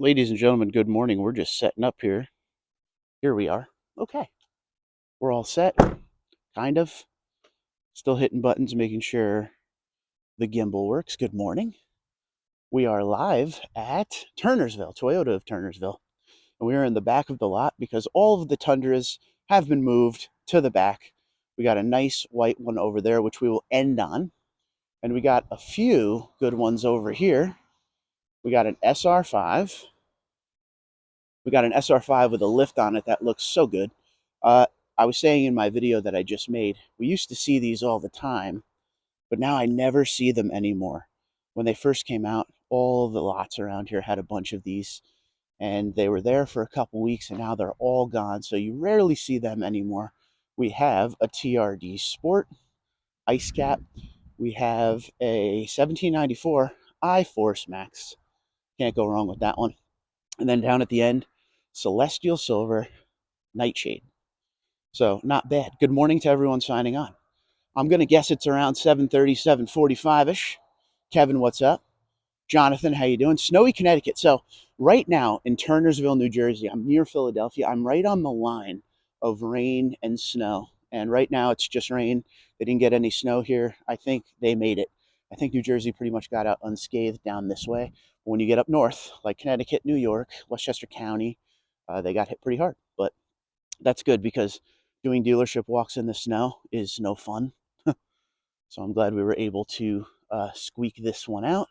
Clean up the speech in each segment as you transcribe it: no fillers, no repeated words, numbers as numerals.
Ladies and gentlemen, good morning. We're just setting up here. Here we are. Okay. We're all set, kind of. Still hitting buttons, making sure the gimbal works. Good morning. We are live at Turnersville, Toyota of Turnersville. And we are in the back of the lot because all of the Tundras have been moved to the back. We got a nice white one over there, which we will end on. And we got a few good ones over here. We got an SR5. We got an SR5 with a lift on it that looks so good. Uh, I was saying in my video that I just made, we used to see these all the time, but now I never see them anymore. When they first came out, all the lots around here had a bunch of these, and they were there for a couple weeks, and now they're all gone, so you rarely see them anymore. We have a TRD Sport Ice Cap. We have a 1794 I-Force Max. Can't go wrong with that one. And then down at the end, Celestial Silver Nightshade. So not bad. Good morning to everyone signing on. I'm going to guess it's around 7:30, 7:45ish. Kevin, what's up? Jonathan, how you doing? Snowy Connecticut. So right now in Turnersville, New Jersey, I'm near Philadelphia. I'm right on the line of rain and snow. And right now it's just rain. They didn't get any snow here. I think they made it. I think New Jersey pretty much got out unscathed down this way. But when you get up north, like Connecticut, New York, Westchester County, they got hit pretty hard. But that's good because doing dealership walks in the snow is no fun. So I'm glad we were able to squeak this one out.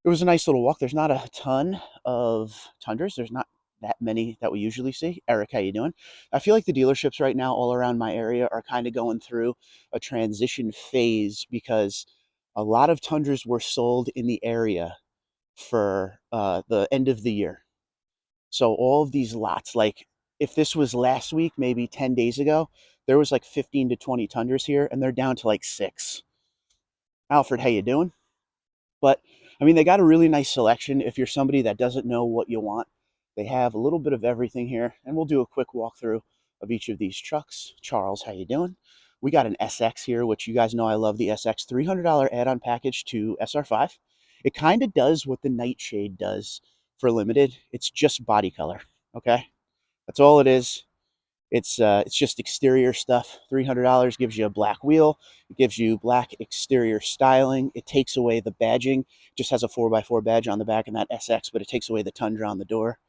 It was a nice little walk. There's not a ton of Tundras. There's not that many that we usually see. Eric, how you doing? I feel like the dealerships right now all around my area are kind of going through a transition phase because a lot of Tundras were sold in the area for the end of the year. So all of these lots, like if this was last week, maybe 10 days ago, there was like 15 to 20 Tundras here, and they're down to like 6. Alfred, how you doing? But I mean, they got a really nice selection. If you're somebody that doesn't know what you want, they have a little bit of everything here, and we'll do a quick walkthrough of each of these trucks. Charles, how you doing? We got an SX here, which you guys know I love the SX. $300 add-on package to SR5. It kind of does what the Nightshade does for limited. It's just body color, okay? That's all it is. It's just exterior stuff. $300 gives you a black wheel. It gives you black exterior styling. It takes away the badging. It just has a 4x4 badge on the back and that SX, but it takes away the Tundra on the door.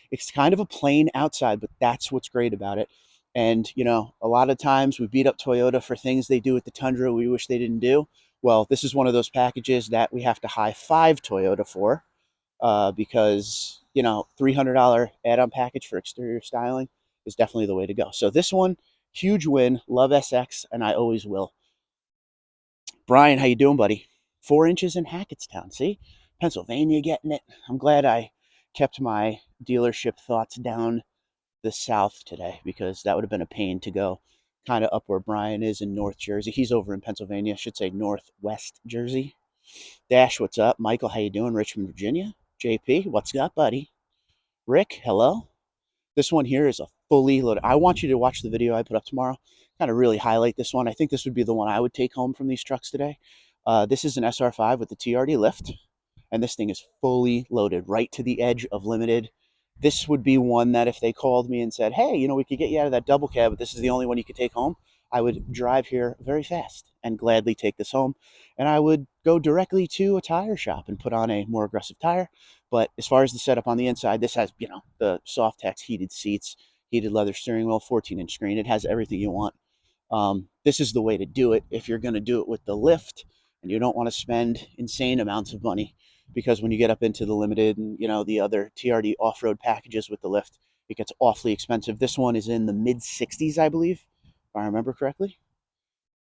It's kind of a plain outside, but that's what's great about it. And, you know, a lot of times we beat up Toyota for things they do with the Tundra we wish they didn't do. Well, this is one of those packages that we have to high five Toyota for because, you know, $300 add-on package for exterior styling is definitely the way to go. So this one, huge win. Love SX, and I always will. Brian, how you doing, buddy? 4 inches in Hackettstown. See? Pennsylvania getting it. I'm glad I kept my dealership thoughts down the south today because that would have been a pain to go kind of up where Brian is in North Jersey. He's over in Pennsylvania. I should say Northwest Jersey. Dash, what's up? Michael, how you doing? Richmond, Virginia. JP, what's up, buddy? Rick, hello. This one here is a fully loaded. I want you to watch the video I put up tomorrow. Kind of really highlight this one. I think this would be the one I would take home from these trucks today. This is an SR5 with the TRD lift, and this thing is fully loaded right to the edge of limited. This would be one that if they called me and said, hey, you know, we could get you out of that double cab, but this is the only one you could take home, I would drive here very fast and gladly take this home. And I would go directly to a tire shop and put on a more aggressive tire. But as far as the setup on the inside, this has, you know, the Softex heated seats, heated leather steering wheel, 14-inch screen. It has everything you want. This is the way to do it if you're going to do it with the lift and you don't want to spend insane amounts of money, because when you get up into the limited and, you know, the other TRD off-road packages with the lift, it gets awfully expensive. This one is in the mid 60s, I believe, if I remember correctly.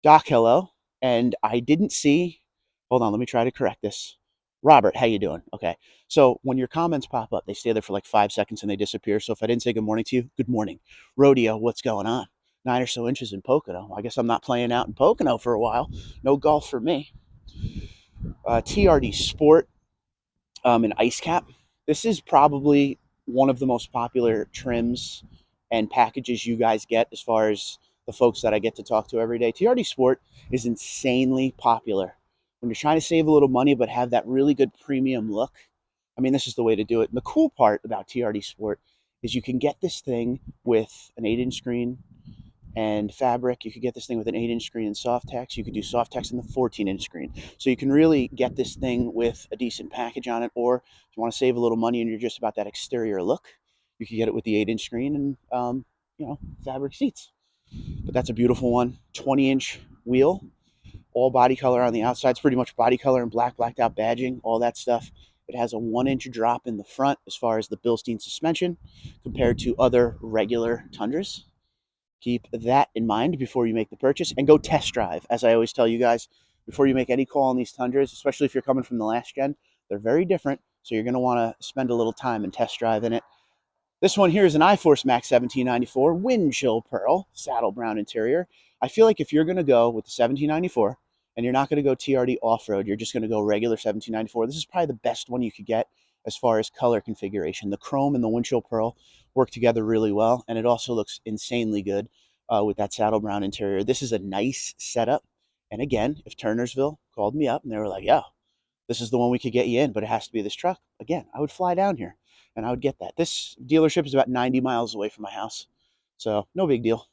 Doc, hello. And I didn't see, hold on, let me try to correct this. Robert, how you doing? Okay. So when your comments pop up, they stay there for like 5 seconds and they disappear. So if I didn't say good morning to you, good morning. Rodeo, what's going on? 9 or so inches in Pocono. I guess I'm not playing out in Pocono for a while. No golf for me. TRD Sport, an ice cap. This is probably one of the most popular trims and packages you guys get as far as the folks that I get to talk to every day. TRD Sport is insanely popular. When you're trying to save a little money but have that really good premium look, I mean, this is the way to do it. And the cool part about TRD Sport is you can get this thing with an 8-inch screen and fabric. You could get this thing with an 8-inch screen and Softex. You could do Softex in the 14-inch screen. So you can really get this thing with a decent package on it. Or if you want to save a little money and you're just about that exterior look, you can get it with the 8-inch screen and, fabric seats. But that's a beautiful one. 20-inch wheel, all body color on the outside. It's pretty much body color and blacked out badging, all that stuff. It has a 1-inch drop in the front as far as the Bilstein suspension compared to other regular Tundras. Keep that in mind before you make the purchase, and go test drive. As I always tell you guys, before you make any call on these Tundras, especially if you're coming from the last gen, they're very different. So you're going to want to spend a little time and test drive in it. This one here is an iForce Max 1794 wind chill pearl, saddle brown interior. I feel like if you're going to go with the 1794 and you're not going to go TRD off-road, you're just going to go regular 1794, this is probably the best one you could get as far as color configuration. The chrome and the wind chill pearl work together really well, and it also looks insanely good with that saddle brown interior. This is a nice setup. And again, if Turnersville called me up and they were like, yo, this is the one we could get you in, but it has to be this truck, again, I would fly down here and I would get that. This dealership is about 90 miles away from my house, so no big deal.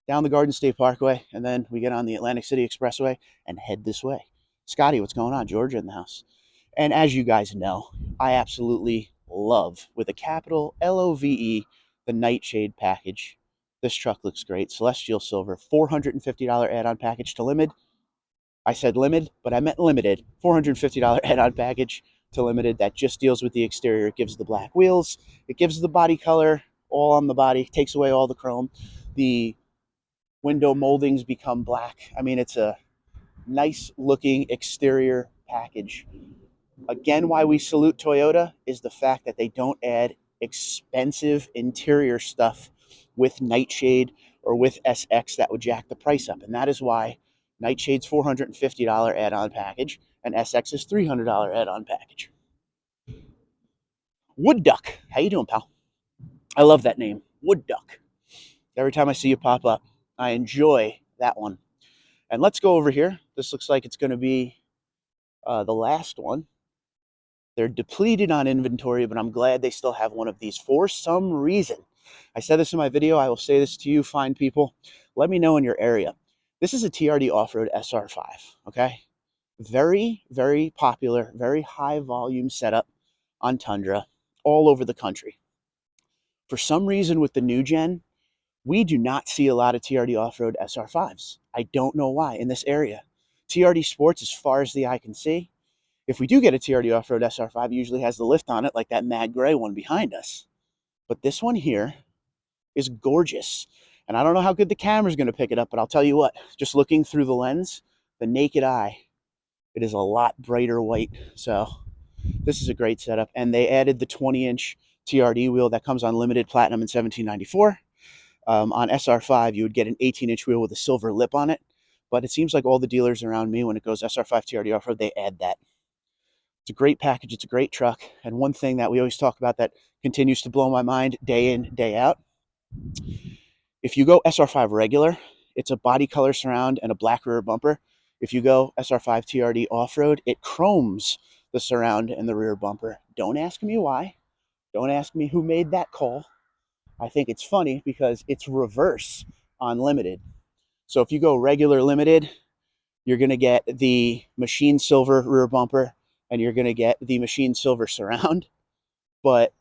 Down the Garden State Parkway, and then we get on the Atlantic City Expressway and head this way. Scotty, what's going on? Georgia in the house. And as you guys know, I absolutely love, with a capital LOVE, the Nightshade package. This truck looks great. Celestial Silver, $450 add-on package to Limited. I said limited, but I meant limited. $450 add-on package to Limited that just deals with the exterior. It gives the black wheels. It gives the body color all on the body. Takes away all the chrome. The window moldings become black. I mean, it's a nice looking exterior package. Again, why we salute Toyota is the fact that they don't add expensive interior stuff with Nightshade or with SX that would jack the price up. And that is why Nightshade's $450 add-on package and SX's $300 add-on package. Wood Duck. How you doing, pal? I love that name, Wood Duck. Every time I see you pop up, I enjoy that one. And let's go over here. This looks like it's going to be the last one. They're depleted on inventory, but I'm glad they still have one of these for some reason. I said this in my video. I will say this to you, fine people. Let me know in your area. This is a TRD off-road SR5, okay? Very, very popular, very high volume setup on Tundra all over the country. For some reason with the new gen, we do not see a lot of TRD off-road SR5s. I don't know why in this area. TRD Sports, as far as the eye can see, if we do get a TRD off-road SR5, it usually has the lift on it like that mad gray one behind us. But this one here is gorgeous. And I don't know how good the camera's going to pick it up, but I'll tell you what, just looking through the lens, the naked eye, it is a lot brighter white. So this is a great setup. And they added the 20-inch TRD wheel that comes on Limited Platinum in 1794. On SR5, you would get an 18-inch wheel with a silver lip on it. But it seems like all the dealers around me, when it goes SR5 TRD off-road, they add that. It's a great package. It's a great truck. And one thing that we always talk about that continues to blow my mind day in, day out, if you go SR5 regular, it's a body color surround and a black rear bumper. If you go SR5 TRD off-road, it chromes the surround and the rear bumper. Don't ask me why. Don't ask me who made that call. I think it's funny because it's reverse on Limited. So if you go regular Limited, you're going to get the machine silver rear bumper and you're going to get the machine silver surround. But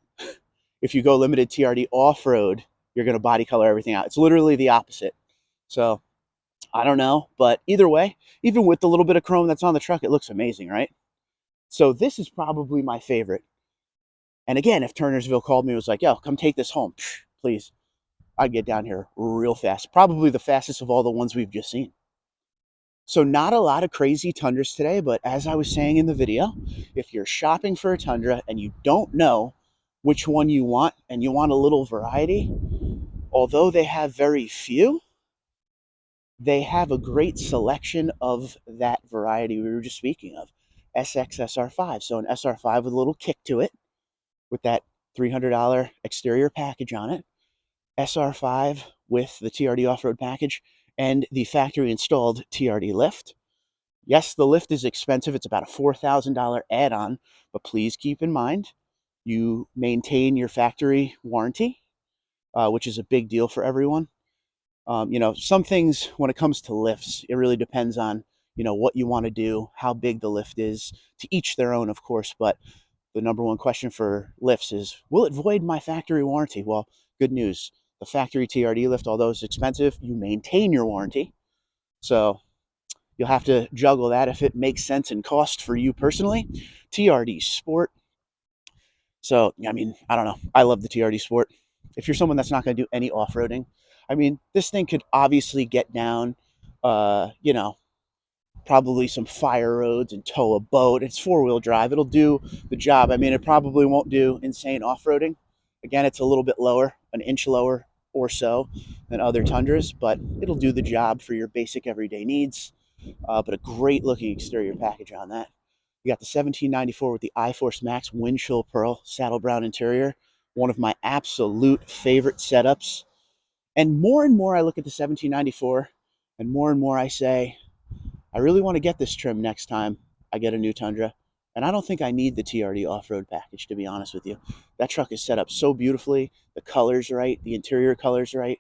if you go Limited TRD off-road, you're going to body color everything out. It's literally the opposite. So I don't know, but either way, even with the little bit of chrome that's on the truck, it looks amazing, right? So this is probably my favorite. And again, if Turnersville called me and was like, yo, come take this home, please, I'd get down here real fast. Probably the fastest of all the ones we've just seen. So not a lot of crazy Tundras today, but as I was saying in the video, if you're shopping for a Tundra and you don't know which one you want and you want a little variety, although they have very few, they have a great selection of that variety we were just speaking of, SX SR5. So an SR5 with a little kick to it, with that $300 exterior package on it, SR5 with the TRD off-road package, and the factory installed TRD lift. Yes, the lift is expensive. It's about a $4,000 add-on, but please keep in mind, You maintain your factory warranty, which is a big deal for everyone. Some things when it comes to lifts, it really depends on, what you want to do, how big the lift is, to each their own, of course. But the number one question for lifts is, will it void my factory warranty? Well, good news. The factory TRD lift, although it's expensive, you maintain your warranty. So you'll have to juggle that if it makes sense in cost for you personally. TRD Sport. So, I mean, I don't know. I love the TRD Sport. If you're someone that's not going to do any off-roading, I mean, this thing could obviously get down, uh, you know, probably some fire roads and tow a boat. It's four-wheel drive. It'll do the job. I mean, it probably won't do insane off-roading. Again, it's a little bit lower, an inch lower or so than other Tundras, but it'll do the job for your basic everyday needs. But a great looking exterior package on that. You got the 1794 with the iForce Max Windchill Pearl Saddle Brown interior. One of my absolute favorite setups. And more I look at the 1794, and more I say, I really want to get this trim next time I get a new Tundra. And I don't think I need the TRD off-road package, to be honest with you. That truck is set up so beautifully. The color's right. The interior color's right.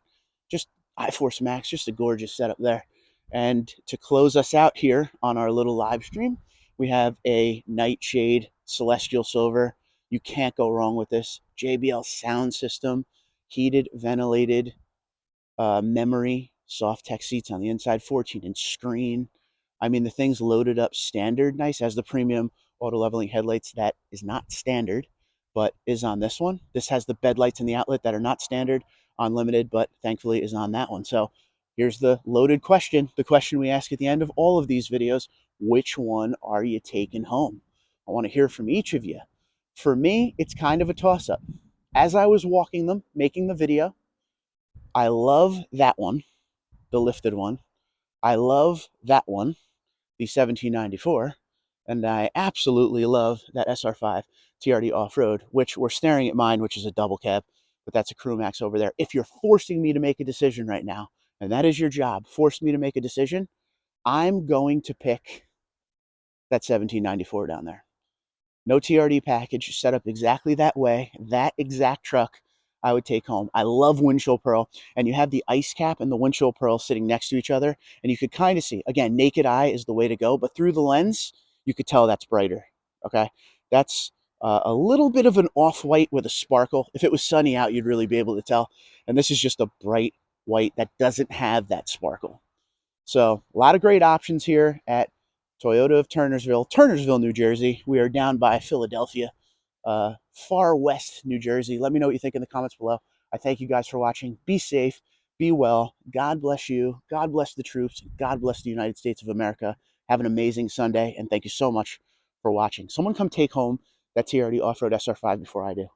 Just iForce Max, just a gorgeous setup there. And to close us out here on our little live stream, we have a Nightshade Celestial Silver. You can't go wrong with this. JBL sound system, heated, ventilated, memory, soft tech seats on the inside, 14-inch screen. I mean, the thing's loaded up standard nice. Has the premium auto leveling headlights that is not standard, but is on this one. This has the bed lights in the outlet that are not standard on Limited, but thankfully is on that one. So here's the loaded question, the question we ask at the end of all of these videos. Which one are you taking home? I want to hear from each of you. For me, it's kind of a toss-up. As I was walking them, making the video, I love that one, the lifted one. I love that one, the 1794. And I absolutely love that SR5 TRD off-road, which we're staring at mine, which is a double cab, but that's a Crew Max over there. If you're forcing me to make a decision right now, and that is your job, force me to make a decision, I'm going to pick that 1794 down there. No TRD package, set up exactly that way, that exact truck I would take home. I love Windchill Pearl, and you have the ice cap and the Windchill Pearl sitting next to each other, and you could kind of see, again, naked eye is the way to go, but through the lens, you could tell that's brighter, okay? That's a little bit of an off-white with a sparkle. If it was sunny out, you'd really be able to tell, and this is just a bright white that doesn't have that sparkle. So a lot of great options here at Toyota of Turnersville, New Jersey. We are down by Philadelphia, far west New Jersey. Let me know what you think in the comments below. I thank you guys for watching. Be safe, be well. God bless you. God bless the troops. God bless the United States of America. Have an amazing Sunday, and thank you so much for watching. Someone come take home that TRD Off-Road SR5 before I do.